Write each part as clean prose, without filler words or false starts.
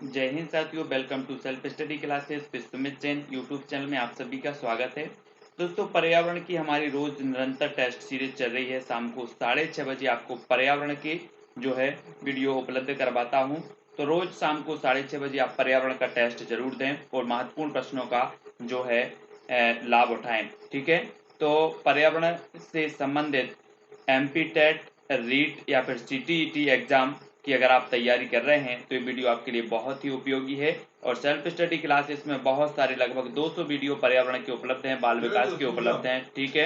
जय हिंद साथियों, welcome to self study classes with Sumit Jain YouTube channel में आप सभी का स्वागत है। दोस्तों, पर्यावरण की हमारी रोज निरंतर टेस्ट सीरीज चल रही है। शाम को 6:30 बजे आपको पर्यावरण के जो है वीडियो उपलब्ध करवाता हूं। तो रोज शाम को 6:30 बजे आप पर्यावरण का टेस्ट जरूर दें और महत्वपूर्ण प्रश्नों का जो है लाभ उठाएं। ठीक है, तो पर्यावरण से संबंधित एमपी टेट, रीट या फिर सीटीईटी एग्जाम की अगर आप तैयारी कर रहे हैं तो ये वीडियो आपके लिए बहुत ही उपयोगी है। और सेल्फ स्टडी क्लासेस में बहुत सारे लगभग 200 वीडियो पर्यावरण के उपलब्ध हैं, बाल विकास के उपलब्ध हैं। ठीक है,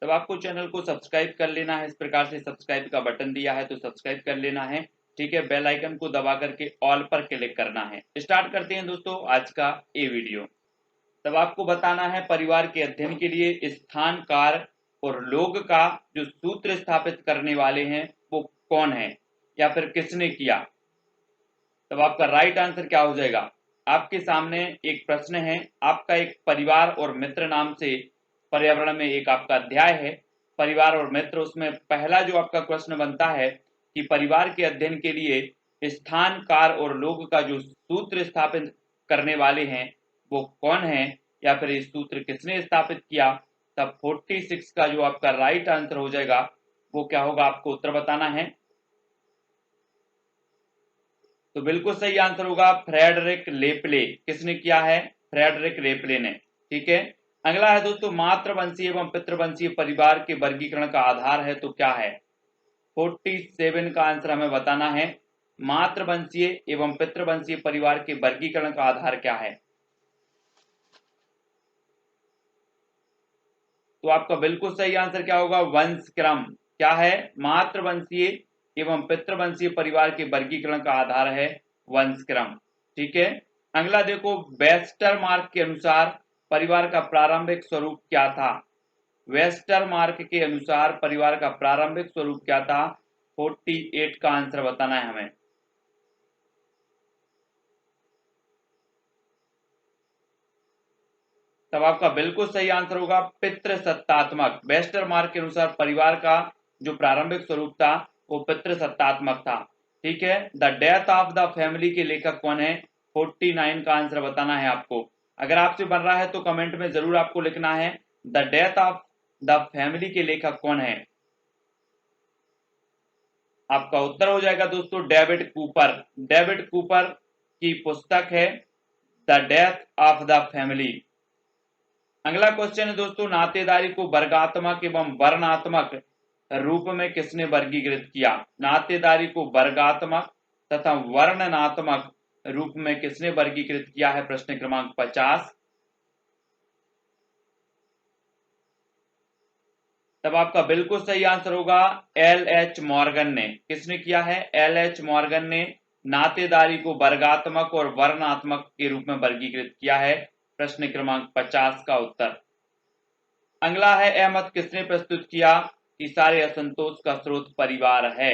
तब आपको चैनल को सब्सक्राइब कर लेना है। इस प्रकार से सब्सक्राइब का बटन दिया है तो सब्सक्राइब कर लेना है। ठीक है, बेल आइकन को दबा करके ऑल पर क्लिक करना है। स्टार्ट करते हैं दोस्तों आज का ये वीडियो। तब आपको बताना है परिवार के अध्ययन के लिए स्थान, काल और लोग का जो सूत्र स्थापित करने वाले हैं वो कौन है या फिर किसने किया। तब आपका राइट आंसर क्या हो जाएगा। आपके सामने एक प्रश्न है, आपका एक परिवार और मित्र नाम से पर्यावरण में एक आपका अध्याय है, परिवार और मित्र। उसमें पहला जो आपका प्रश्न बनता है कि परिवार के अध्ययन के लिए स्थान, काल और लोग का जो सूत्र स्थापित करने वाले हैं वो कौन है या फिर इस सूत्र किसने स्थापित किया। तब 46 का जो आपका राइट आंसर हो जाएगा वो क्या होगा, आपको उत्तर बताना है। तो बिल्कुल सही आंसर होगा फ्रेडरिक लेपले। किसने किया है? फ्रेडरिक लेपले ने। ठीक है, अगला है दोस्तों, मातृवंशीय एवं पितृवंशीय परिवार के वर्गीकरण का आधार है तो क्या है। 47 का आंसर हमें बताना है। मातृवंशीय एवं पितृवंशीय परिवार के वर्गीकरण का आधार क्या है। तो आपका बिल्कुल सही आंसर क्या होगा, वंश क्रम। क्या है? मातृवंशीय एवं पितृवंशीय परिवार के वर्गीकरण का आधार है वंश क्रम। ठीक है, अगला देखो, वेस्टरमार्क के अनुसार परिवार का प्रारंभिक स्वरूप क्या था। वेस्टरमार्क के अनुसार परिवार का प्रारंभिक स्वरूप क्या था। 48 का आंसर बताना है हमें। तब आपका बिल्कुल सही आंसर होगा पितृसत्तात्मक। वेस्टरमार्क के अनुसार परिवार का जो प्रारंभिक स्वरूप था वो पितृसत्तात्मक था। ठीक है, the death of the family के लेखक कौन है। 49 का आंसर बताना है आपको। अगर आपसे बन रहा है तो कमेंट में जरूर आपको लिखना है the death of the family के लेखक कौन है। आपका उत्तर हो जाएगा दोस्तों डेविड कूपर। डेविड कूपर की पुस्तक है the death of the family. अगला क्वेश्चन है दोस्तों, नातेदारी को वर्गात्मक एवं वर्णात्मक रूप में किसने वर्गीकृत किया। नातेदारी को वर्गात्मक तथा वर्णनात्मक रूप में किसने वर्गीकृत किया है। प्रश्न क्रमांक 50। तब आपका बिल्कुल सही आंसर होगा LH मॉर्गन ने। किसने किया है? LH मॉर्गन ने नातेदारी को वर्गात्मक और वर्णात्मक के रूप में वर्गीकृत किया है। प्रश्न क्रमांक 50 का उत्तर। अगला है, यह मत किसने प्रस्तुत किया कि सारे असंतोष का स्रोत परिवार है।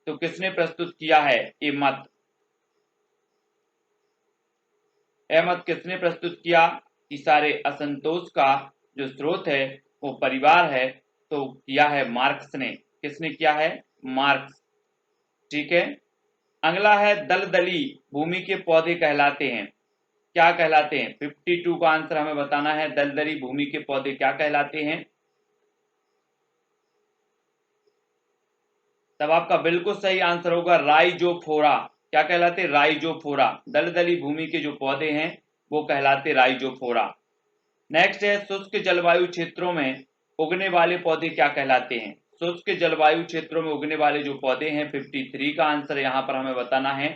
तो किसने प्रस्तुत किया है ये मत। यह मत किसने प्रस्तुत किया कि सारे असंतोष का जो स्रोत है वो परिवार है। तो किया है मार्क्स ने। किसने किया है? मार्क्स। ठीक है, अगला है, दलदली भूमि के पौधे कहलाते हैं। क्या कहलाते हैं? 52 का आंसर हमें बताना है। दलदली भूमि के पौधे क्या कहलाते हैं। तब आपका बिल्कुल सही आंसर होगा राइजोफोरा। क्या कहलाते? राइजोफोरा। दलदली भूमि के जो पौधे हैं वो कहलाते राइजोफोरा। नेक्स्ट है, शुष्क जलवायु क्षेत्रों में उगने वाले पौधे क्या कहलाते हैं। शुष्क जलवायु क्षेत्रों में उगने वाले जो पौधे हैं, 53 का आंसर यहां पर हमें बताना है,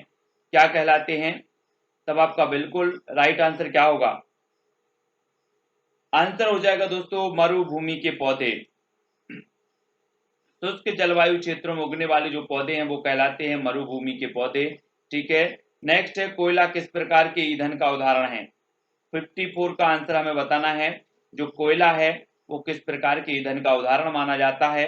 क्या कहलाते हैं। तब आपका बिल्कुल राइट आंसर क्या होगा। आंसर हो जाएगा दोस्तों मरुभूमि के पौधे। शुष्क जलवायु क्षेत्रों में उगने वाले जो पौधे हैं वो कहलाते हैं मरुभूमि के पौधे। ठीक है, नेक्स्ट है, कोयला किस प्रकार के ईंधन का उदाहरण है। 54 का आंसर हमें बताना है, जो कोयला है वो किस प्रकार के ईंधन का उदाहरण माना जाता है।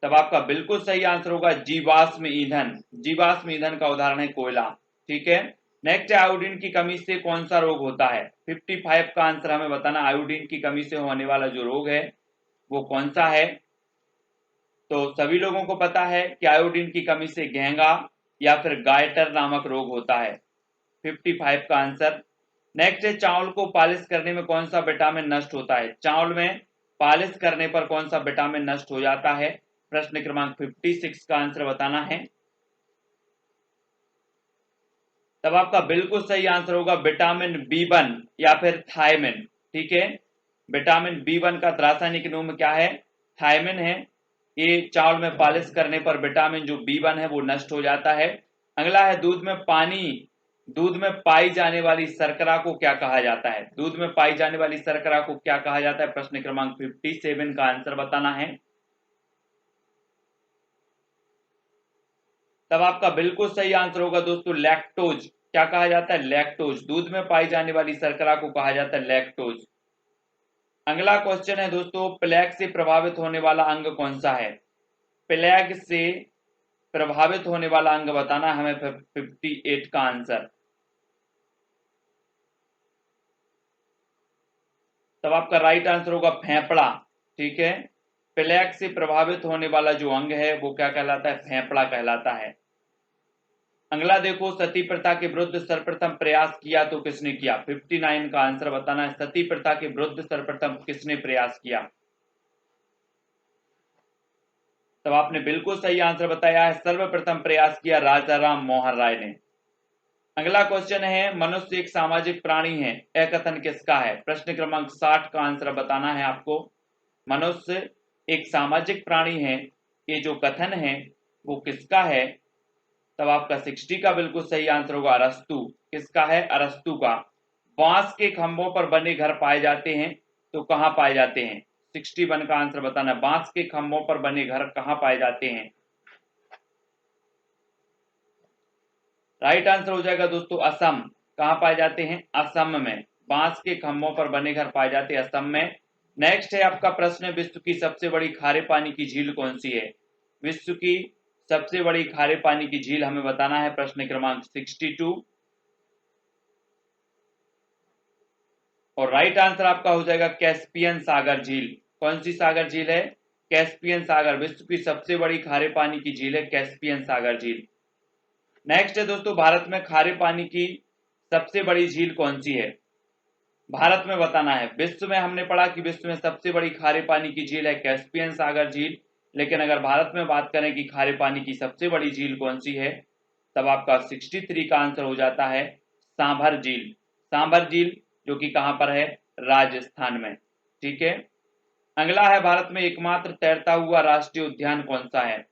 तब आपका बिल्कुल सही आंसर होगा जीवाश्म ईंधन। जीवाश्म ईंधन का उदाहरण है कोयला। ठीक है, नेक्स्ट है, आयोडीन की कमी से कौन सा रोग होता है। 55 का आंसर हमें बताना, आयोडीन की कमी से होने वाला जो रोग है वो कौन सा है। तो सभी लोगों को पता है कि आयोडीन की कमी से घेंगा, या फिर गायटर नामक रोग होता है? 55 का आंसर। नेक्स्ट है, चावल को पॉलिश करने में कौन सा विटामिन नष्ट होता है? चावल में पॉलिश करने पर कौन सा विटामिन नष्ट हो जाता है? प्रश्न क्रमांक 56 का आंसर बताना है। तब आपका बिल्कुल सही आंसर होगा विटामिन B1 या फिर थायमिन। ठीक है, विटामिन B1 का रासायनिक नाम क्या है? थायमिन है। ये चावल में पॉलिश करने पर विटामिन जो B1 है वो नष्ट हो जाता है। अगला है, दूध में पाई जाने वाली शर्करा को क्या कहा जाता है? दूध में पाई जाने वाली शर्करा को क्या कहा जाता है? प्रश्न क्रमांक 57 का आंसर बताना है। तब आपका बिल्कुल सही आंसर होगा दोस्तों लैक्टोज। क्या कहा जाता है? लैक्टोज। दूध में पाई जाने वाली शर्करा को कहा जाता है लैक्टोज। अगला क्वेश्चन है दोस्तों, प्लेग से प्रभावित होने वाला अंग कौन सा है? प्लेग से प्रभावित होने वाला अंग बताना हमें 58 का आंसर। तब आपका राइट आंसर होगा फेफड़ा। ठीक है, प्लेग से प्रभावित होने वाला जो अंग है वो क्या कहलाता है? फेफड़ा कहलाता है। अगला देखो, सती प्रथा के विरुद्ध सर्वप्रथम प्रयास किया तो किसने किया? 59 का आंसर बताना है। सती प्रथा के विरुद्ध सर्वप्रथम किसने प्रयास किया? तब आपने बिल्कुल सही आंसर बताया है, सर्वप्रथम प्रयास किया राजा राम मोहन राय ने। अगला क्वेश्चन है, मनुष्य एक सामाजिक प्राणी है, यह कथन किसका है? प्रश्न क्रमांक 60 का आंसर बताना है आपको। मनुष्य एक सामाजिक प्राणी है, ये जो कथन है वो किसका है? तब आपका 60 का बिल्कुल सही आंसर होगा अरस्तु। किसका है? अरस्तु का। बांस के खंभों पर बने घर पाए जाते हैं तो कहां पाए जाते हैं? 61 का आंसर बताना। बांस के खंभों पर बने घर कहां पाए जाते हैं? राइट आंसर हो जाएगा दोस्तों असम। कहां पाए जाते हैं? असम में। बांस के खंभों पर बने घर पाए जाते हैं असम में। नेक्स्ट है आपका प्रश्न, विश्व की सबसे बड़ी खारे पानी की झील कौन सी है? विश्व की सबसे बड़ी खारे पानी की झील हमें बताना है। प्रश्न क्रमांक 62। और राइट आंसर आपका हो जाएगा कैस्पियन सागर झील। कौन सी सागर झील है? कैस्पियन सागर। विश्व की सबसे बड़ी खारे पानी की झील है कैस्पियन सागर झील। नेक्स्ट है दोस्तों, भारत में खारे पानी की सबसे बड़ी झील कौन सी है? भारत में बताना है। विश्व में हमने पढ़ा कि विश्व में सबसे बड़ी खारे पानी की झील है कैस्पियन सागर झील, लेकिन अगर भारत में बात करें कि खारे पानी की सबसे बड़ी झील कौन सी है, तब आपका 63 का आंसर हो जाता है सांभर झील। सांभर झील जो कि कहां पर है? राजस्थान में। ठीक है, अगला है, भारत में एकमात्र तैरता हुआ राष्ट्रीय उद्यान कौन सा है?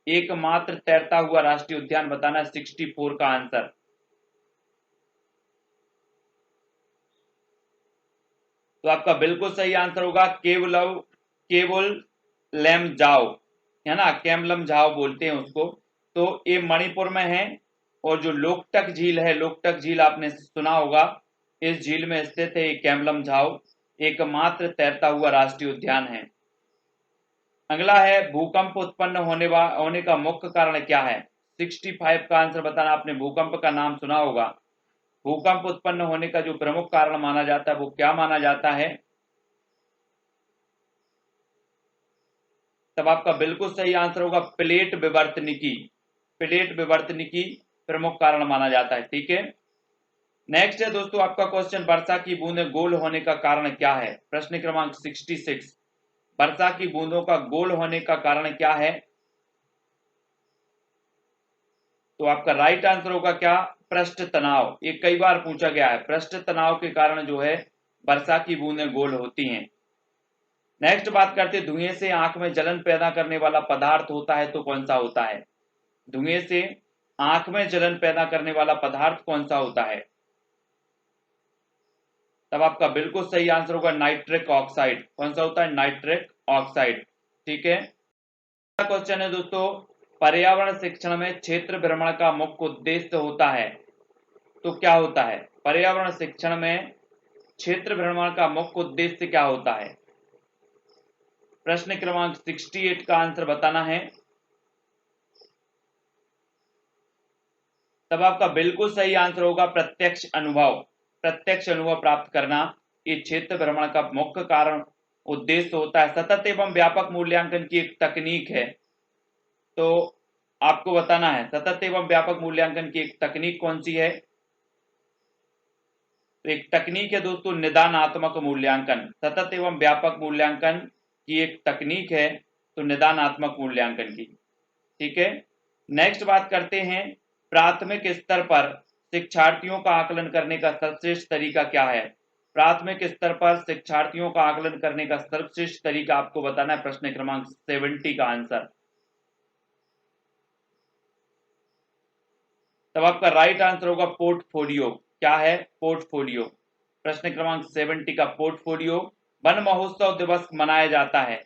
एकमात्र तैरता हुआ राष्ट्रीय उद्यान बताना, 64 का आंसर। तो आपका बिल्कुल सही आंसर होगा केवल लैम जाओ, है ना, केमलम झाओ बोलते हैं उसको। तो ये मणिपुर में है। और जो लोकटक झील है, लोकटक झील आपने सुना होगा, इस झील में स्थित है केमलम झाओ, एकमात्र तैरता हुआ राष्ट्रीय उद्यान है। अगला है, भूकंप उत्पन्न होने का मुख्य कारण क्या है? 65 का आंसर बताना। आपने भूकंप का नाम सुना होगा। भूकंप उत्पन्न होने का जो प्रमुख कारण माना जाता है वो क्या माना जाता है? तब आपका बिल्कुल सही आंसर होगा प्लेट विवर्तनिकी। प्लेट विवर्तनिकी प्रमुख कारण माना जाता है। ठीक है, नेक्स्ट है दोस्तों आपका क्वेश्चन, वर्षा की बूंदें गोल होने का कारण क्या है? प्रश्न क्रमांक 66। वर्षा की बूंदों का गोल होने का कारण क्या है? तो आपका राइट आंसर होगा क्या? पृष्ठ तनाव। ये कई बार पूछा गया है, पृष्ठ तनाव के कारण जो है वर्षा की बूंदें गोल होती हैं। नेक्स्ट बात करते हैं, धुएं से आंख में जलन पैदा करने वाला पदार्थ होता है तो कौन सा होता है? धुएं से आंख में जलन पैदा करने वाला पदार्थ कौन सा होता है? तब आपका बिल्कुल सही आंसर होगा नाइट्रिक ऑक्साइड। कौन सा होता है? Nitric oxide. ठीक है, अगला क्वेश्चन है दोस्तों, पर्यावरण शिक्षण में क्षेत्र भ्रमण का मुख्य उद्देश्य होता है तो क्या होता है? पर्यावरण शिक्षण में क्षेत्र भ्रमण का मुख्य उद्देश्य क्या होता है? प्रश्न क्रमांक 68 का आंसर बताना है। तब आपका बिल्कुल सही आंसर होगा प्रत्यक्ष अनुभव। प्रत्यक्ष अनुभव प्राप्त करना ये क्षेत्र भ्रमण का मुख्य कारण उद्देश्य होता है। सतत एवं व्यापक मूल्यांकन की एक तकनीक है। तो आपको बताना है सतत एवं व्यापक मूल्यांकन की एक तकनीक कौन सी है। तो एक तकनीक है दोस्तों निदानात्मक मूल्यांकन। सतत एवं व्यापक मूल्यांकन की एक तकनीक है तो निदानात्मक मूल्यांकन की। ठीक है, नेक्स्ट बात करते हैं प्राथमिक स्तर पर शिक्षार्थियों का आकलन करने का सर्वश्रेष्ठ तरीका क्या है। प्राथमिक स्तर पर शिक्षार्थियों का आकलन करने का सर्वश्रेष्ठ तरीका आपको बताना है। प्रश्न क्रमांक 70 का आंसर। तब आपका राइट आंसर होगा पोर्टफोलियो। क्या है? पोर्टफोलियो। प्रश्न क्रमांक 70 का पोर्टफोलियो। वन महोत्सव दिवस मनाया जाता है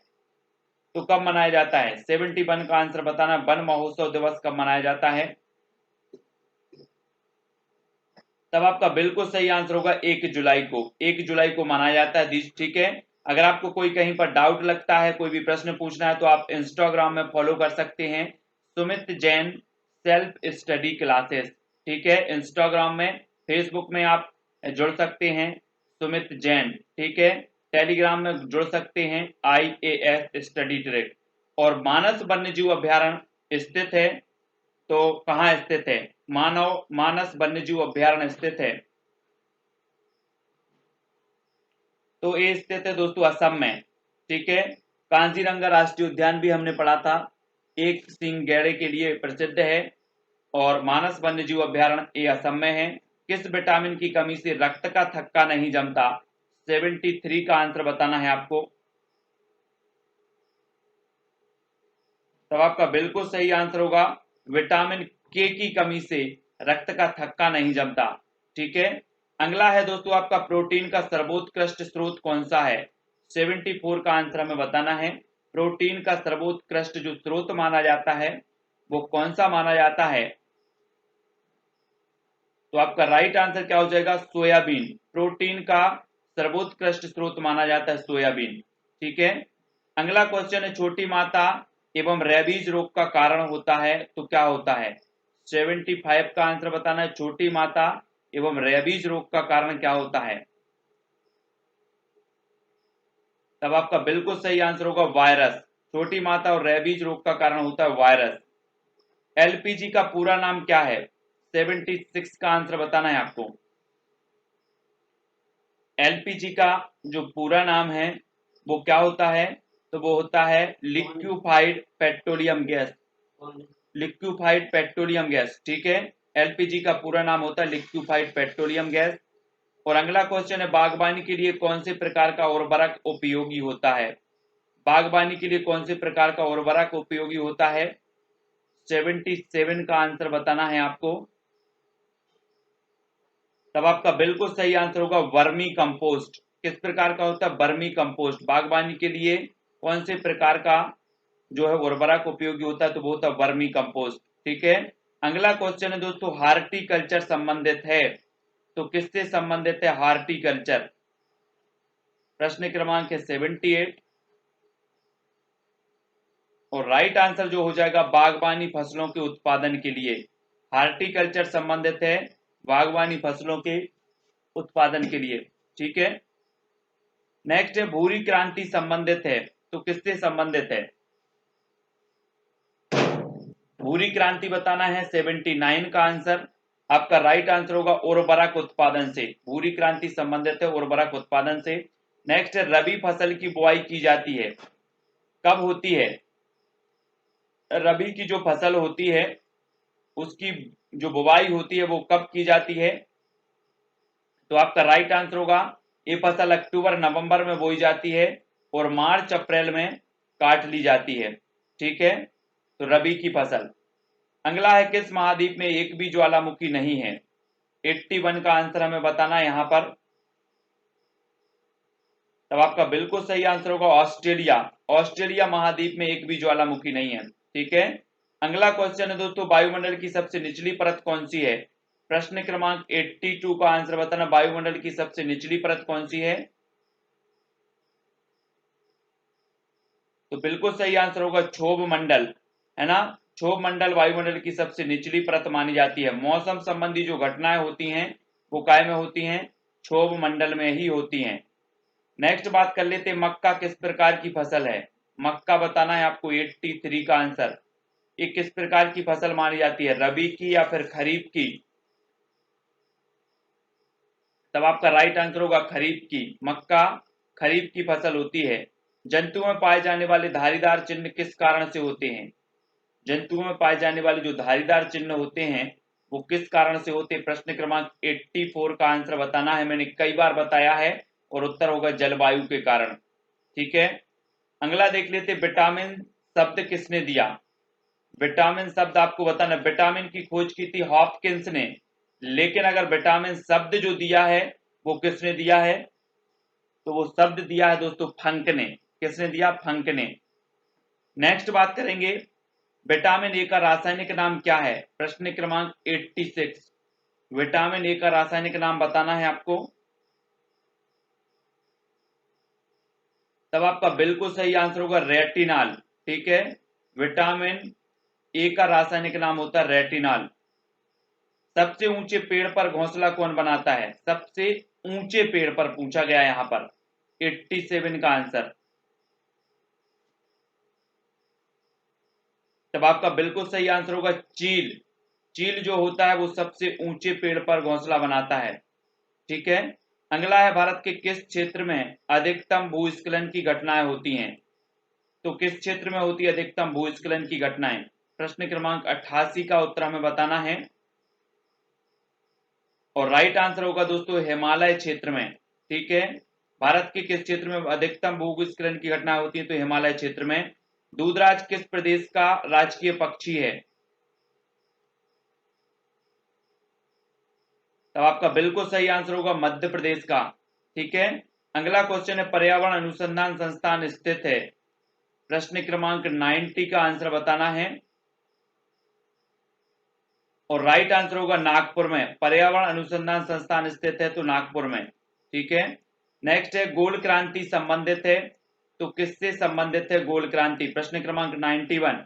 तो कब मनाया जाता है? 71 का आंसर बताना। वन महोत्सव दिवस कब मनाया जाता है? तब आपका बिल्कुल सही आंसर होगा 1 जुलाई को। 1 जुलाई को मनाया जाता है। ठीक है, अगर आपको कोई कहीं पर डाउट लगता है, कोई भी प्रश्न पूछना है तो आप इंस्टाग्राम में फॉलो कर सकते हैं Sumit Jain self study classes. ठीक है, इंस्टाग्राम में, फेसबुक में आप जुड़ सकते हैं सुमित जैन। ठीक है, टेलीग्राम में जुड़ सकते हैं IAS स्टडी ट्रैक। और मानस वन्यजीव अभ्यारण्य स्थित है तो कहाँ स्थित है? मानस वन्यजीव अभ्यारण्य स्थित है तो ये स्थित है दोस्तों असम में। ठीक है, कांजीरंगा राष्ट्रीय उद्यान भी हमने पढ़ा था, एक सींग गैंडे के लिए प्रसिद्ध है। और मानस वन्यजीव अभ्यारण्य ये असम में है। किस विटामिन की कमी से रक्त का थक्का नहीं जमता? 73 का आंसर बताना है आपको। तब आपका बिल्कुल सही आंसर होगा विटामिन के की कमी से रक्त का थक्का नहीं जमता। ठीक है, अगला है दोस्तों आपका प्रोटीन का सर्वोत्कृष्ट स्रोत कौन सा है? 74 का आंसर हमें बताना है। प्रोटीन का सर्वोत्कृष्ट जो स्रोत माना जाता है वो कौन सा माना जाता है? तो आपका राइट आंसर क्या हो जाएगा? सोयाबीन। प्रोटीन का सर्वोत्कृष्ट स्रोत माना जाता है सोयाबीन। ठीक है, अगला क्वेश्चन है छोटी माता एवं रेबीज रोग का कारण होता है तो क्या होता है? 75 का आंसर बताना है। छोटी माता एवं रेबीज रोग का कारण क्या होता है? तब आपका बिल्कुल सही आंसर होगा वायरस। छोटी माता और रेबीज रोग का कारण होता है वायरस। LPG का पूरा नाम क्या है? 76 का आंसर बताना है आपको। LPG का जो पूरा नाम है वो क्या होता है? तो वो होता है liquefied petroleum gas. Liquefied petroleum gas. ठीक है, LPG का पूरा नाम होता है लिक्विफाइड पेट्रोलियम गैस। और अगला क्वेश्चन है बागवानी के लिए कौन से प्रकार का उर्वरक उपयोगी होता है? बागवानी के लिए कौन से प्रकार का उर्वरक उपयोगी होता है? 77 का आंसर बताना है आपको। तब आपका बिल्कुल सही आंसर होगा वर्मी कंपोस्ट। किस प्रकार का होता है? Vermi compost. बागवानी के लिए कौन से प्रकार का जो है उर्वरक उपयोगी होता है? तो वो होता है वर्मी कंपोस्ट। ठीक है, अगला क्वेश्चन है दोस्तों हार्टिकल्चर संबंधित है तो किससे संबंधित है हार्टिकल्चर? प्रश्न क्रमांक है 78 और राइट आंसर जो हो जाएगा बागवानी फसलों के उत्पादन के लिए। हार्टिकल्चर संबंधित है बागवानी फसलों के उत्पादन के लिए। ठीक है, नेक्स्ट है भूरी क्रांति संबंधित है तो किससे संबंधित है? भूरी क्रांति बताना है। 79 का आंसर आपका राइट आंसर होगा उर्वरक उत्पादन से। भूरी क्रांति संबंधित है उर्वरक उत्पादन से। नेक्स्ट है रबी फसल की बुआई की जाती है कब होती है? रबी की जो फसल होती है उसकी जो बुवाई होती है वो कब की जाती है? तो आपका राइट आंसर होगा ये फसल अक्टूबर नवंबर में बोई जाती है और मार्च अप्रैल में काट ली जाती है। ठीक है, तो रबी की फसल। अगला है किस महाद्वीप में एक भी ज्वालामुखी नहीं है? 81 का आंसर हमें बताना है यहाँ पर। तब आपका बिल्कुल सही आंसर होगा ऑस्ट्रेलिया। ऑस्ट्रेलिया महाद्वीप में एक भी ज्वालामुखी नहीं है। ठीक है, अगला क्वेश्चन है दोस्तों वायुमंडल की सबसे निचली परत कौन सी है? प्रश्न क्रमांक 82 का आंसर बताना वायुमंडल की सबसे निचली परत कौन सी है? तो बिल्कुल सही आंसर होगा क्षोभ मंडल, है ना। क्षोभ मंडल वायुमंडल की सबसे निचली परत मानी जाती है। मौसम संबंधी जो घटनाएं होती हैं वो काय में होती हैं? क्षोभ मंडल में ही होती हैं। नेक्स्ट बात कर लेते हैं मक्का किस प्रकार की फसल है? मक्का बताना है आपको। 83 का आंसर। ये किस प्रकार की फसल मानी जाती है, रबी की या फिर खरीफ की? तब आपका राइट आंसर होगा खरीफ की। मक्का खरीफ की फसल होती है। जंतुओं में पाए जाने वाले धारीदार चिन्ह किस कारण से होते हैं? जंतुओं में पाए जाने वाले जो धारीदार चिन्ह होते हैं वो किस कारण से होते हैं? प्रश्न क्रमांक 84 का आंसर बताना है, मैंने कई बार बताया है, और उत्तर होगा जलवायु के कारण। ठीक है, अगला देख लेते, विटामिन शब्द किसने दिया? विटामिन शब्द आपको बताना, विटामिन की खोज की थी हॉपकिंस ने, लेकिन अगर विटामिन शब्द जो दिया है वो किसने दिया है, तो वो शब्द दिया है दोस्तों फंक ने। किसने दिया? फंक ने। नेक्स्ट बात करेंगे, विटामिन ए का रासायनिक नाम क्या है? प्रश्न क्रमांक 86, विटामिन ए का रासायनिक नाम बताना है आपको। तब आपका बिल्कुल सही आंसर होगा रेटिनॉल। ठीक है, विटामिन ए का रासायनिक नाम होता है रेटिनॉल। सबसे ऊंचे पेड़ पर घोंसला कौन बनाता है? सबसे ऊंचे पेड़ पर पूछा गया यहां पर, 87 का आंसर। तब आपका बिल्कुल सही आंसर होगा चील। चील जो होता है वो सबसे ऊंचे पेड़ पर घोंसला बनाता है। ठीक है, अगला है, भारत के किस क्षेत्र में अधिकतम भूस्खलन की घटनाएं होती हैं? तो किस क्षेत्र में होती है अधिकतम भूस्खलन की घटनाएं? प्रश्न क्रमांक 88 का उत्तर हमें बताना है, और राइट आंसर होगा दोस्तों हिमालय क्षेत्र में। ठीक है, भारत के किस क्षेत्र में अधिकतम भूस्खलन की घटनाएं होती है? तो हिमालय क्षेत्र में। दूधराज किस प्रदेश का राजकीय पक्षी है? तब आपका बिल्कुल सही आंसर होगा मध्य प्रदेश का। ठीक है, अगला क्वेश्चन है, पर्यावरण अनुसंधान संस्थान स्थित है? प्रश्न क्रमांक 90 का आंसर बताना है, और राइट आंसर होगा नागपुर में। पर्यावरण अनुसंधान संस्थान स्थित है तो नागपुर में। ठीक है, नेक्स्ट है, गोल क्रांति संबंधित है, तो किससे संबंधित है गोल क्रांति? प्रश्न क्रमांक 91।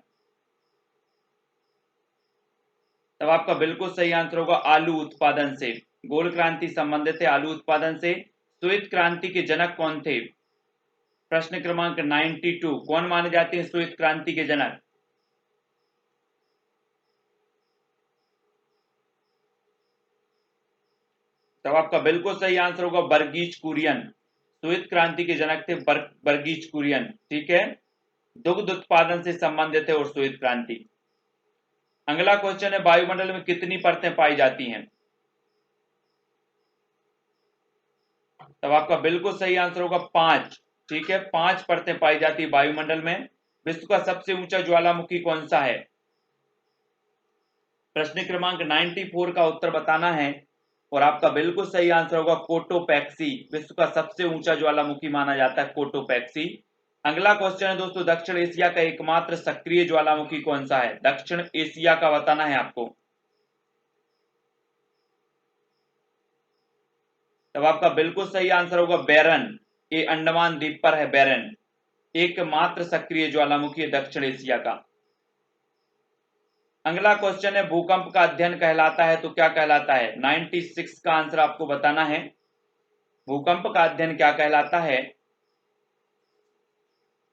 तब आपका बिल्कुल सही आंसर होगा आलू उत्पादन से। गोल क्रांति संबंधित है आलू उत्पादन से। श्वेत क्रांति के जनक कौन थे? प्रश्न क्रमांक 92, कौन माने जाते हैं श्वेत क्रांति के जनक? तब आपका बिल्कुल सही आंसर होगा वर्गीज कुरियन। श्वेत क्रांति के जनक थे वर्गीज कुरियन। ठीक है, दुग्ध उत्पादन से संबंधित है और श्वेत क्रांति। अगला क्वेश्चन है, वायुमंडल में कितनी परतें पाई जाती हैं? तब आपका बिल्कुल सही आंसर होगा 5। ठीक है, 5 परतें पाई जाती है वायुमंडल में। विश्व का सबसे ऊंचा ज्वालामुखी कौन सा है? प्रश्न क्रमांक 94 का उत्तर बताना है, और आपका बिल्कुल सही आंसर होगा कोटोपैक्सी। विश्व का सबसे ऊंचा ज्वालामुखी माना जाता है कोटोपैक्सी। अगला क्वेश्चन है दोस्तों, दक्षिण एशिया का एकमात्र सक्रिय ज्वालामुखी कौन सा है? दक्षिण एशिया का बताना है आपको। तब आपका बिल्कुल सही आंसर होगा बैरन। ये अंडमान द्वीप पर है बैरन, एकमात्र सक्रिय ज्वालामुखी है दक्षिण एशिया का। अगला क्वेश्चन है, भूकंप का अध्ययन कहलाता है तो क्या कहलाता है? 96 का आंसर आपको बताना है, भूकंप का अध्ययन क्या कहलाता है?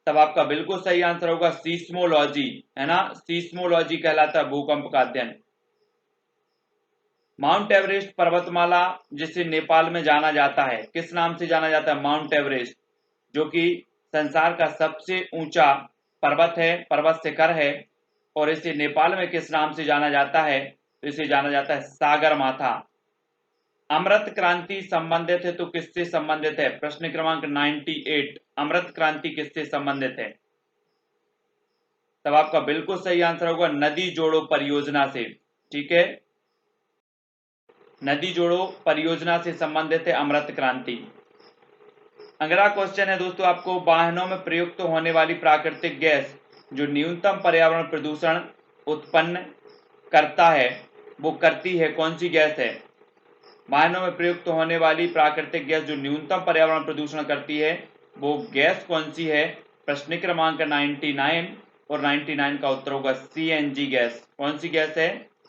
तब आपका बिल्कुल सही आंसर होगा सीस्मोलॉजी, है ना, सीस्मोलॉजी कहलाता है भूकंप का अध्ययन। माउंट एवरेस्ट पर्वतमाला जिसे नेपाल में जाना जाता है, किस नाम से जाना जाता है? माउंट एवरेस्ट, जो कि संसार का सबसे ऊंचा पर्वत है, पर्वत शिखर है, और इसे नेपाल में किस नाम से जाना जाता है? तो इसे जाना जाता है सागर माथा। अमृत क्रांति संबंधित है तो किससे संबंधित है? प्रश्न क्रमांक 98, अमृत क्रांति किससे संबंधित है? तब आपका बिल्कुल सही आंसर होगा नदी जोड़ो परियोजना से। ठीक है, नदी जोड़ो परियोजना से संबंधित है अमृत क्रांति। अगला क्वेश्चन है दोस्तों, आपको वाहनों में प्रयुक्त होने वाली प्राकृतिक गैस जो न्यूनतम पर्यावरण प्रदूषण उत्पन्न करता है वो करती है कौन सी गैस है? वाहनों में प्रयुक्त होने वाली प्राकृतिक गैस जो न्यूनतम पर्यावरण प्रदूषण करती है वो गैस कौन सी है? प्रश्न क्रमांक 99, और 99 का उत्तर होगा सीएनजी गैस। कौन सी गैस है?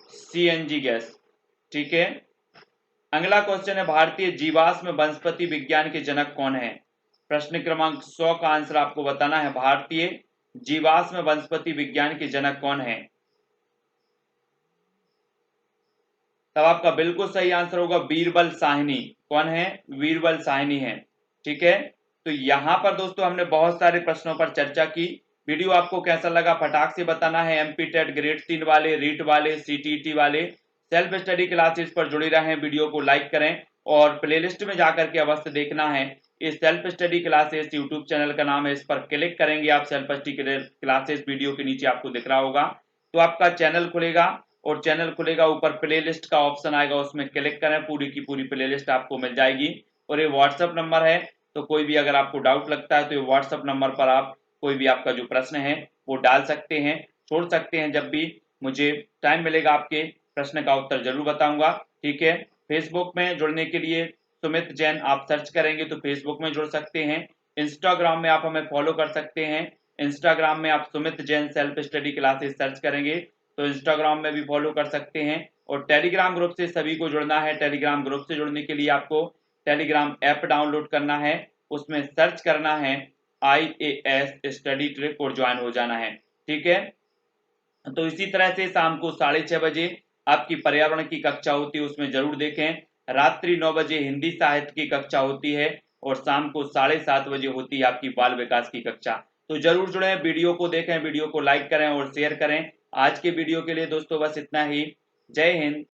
CNG gas. ठीक है, अगला क्वेश्चन है, भारतीय जीवाश्म वनस्पति विज्ञान के जनक कौन है? प्रश्न क्रमांक 100 का आंसर आपको बताना है, भारतीय जीवाश्म वनस्पति विज्ञान के जनक कौन है? तब आपका बिल्कुल सही आंसर होगा बीरबल साहनी। कौन है? बीरबल साहनी है। ठीक है, तो यहाँ पर दोस्तों हमने बहुत सारे प्रश्नों पर चर्चा की। वीडियो आपको कैसा लगा फटाक से बताना है। एमपी टेट ग्रेड 3 वाले, रीट वाले, सीटीईटी वाले सेल्फ स्टडी क्लासेस पर जुड़े रहें। वीडियो को लाइक करें और प्लेलिस्ट में जाकर के अवश्य देखना है। इस self study classes YouTube channel का नाम है, इस पर क्लिक करेंगे आप सेल्फ स्टडी क्लासेस, वीडियो के नीचे आपको दिख रहा होगा, तो आपका चैनल खुलेगा और चैनल खुलेगा, ऊपर प्लेलिस्ट का ऑप्शन आएगा, उसमें क्लिक करें, पूरी की पूरी प्लेलिस्ट आपको मिल जाएगी। और ये व्हाट्सएप नंबर है, तो कोई भी अगर आपको डाउट लगता है तो ये व्हाट्सएप नंबर पर आप कोई भी आपका जो प्रश्न है वो डाल सकते हैं, छोड़ सकते हैं। जब भी मुझे टाइम मिलेगा आपके प्रश्न का उत्तर जरूर बताऊंगा। ठीक है, फेसबुक में जुड़ने के लिए सुमित जैन आप सर्च करेंगे तो फेसबुक में जुड़ सकते हैं। इंस्टाग्राम में आप हमें फॉलो कर सकते हैं। इंस्टाग्राम में आप Sumit Jain self study classes search करेंगे तो इंस्टाग्राम में भी फॉलो कर सकते हैं। और टेलीग्राम ग्रुप से सभी को जुड़ना है। टेलीग्राम ग्रुप से जुड़ने के लिए आपको टेलीग्राम ऐप डाउनलोड करना है, उसमें सर्च करना है IAS स्टडी ट्रिक और ज्वाइन हो जाना है। ठीक है, तो इसी तरह से शाम को 6:30 बजे आपकी पर्यावरण की कक्षा होती है, उसमें जरूर देखें। रात्रि 9 बजे हिंदी साहित्य की कक्षा होती है और शाम को 7:30 बजे होती है आपकी बाल विकास की कक्षा। तो जरूर जुड़े, वीडियो को देखें, वीडियो को लाइक करें और शेयर करें। आज के वीडियो के लिए दोस्तों बस इतना ही। जय हिंद।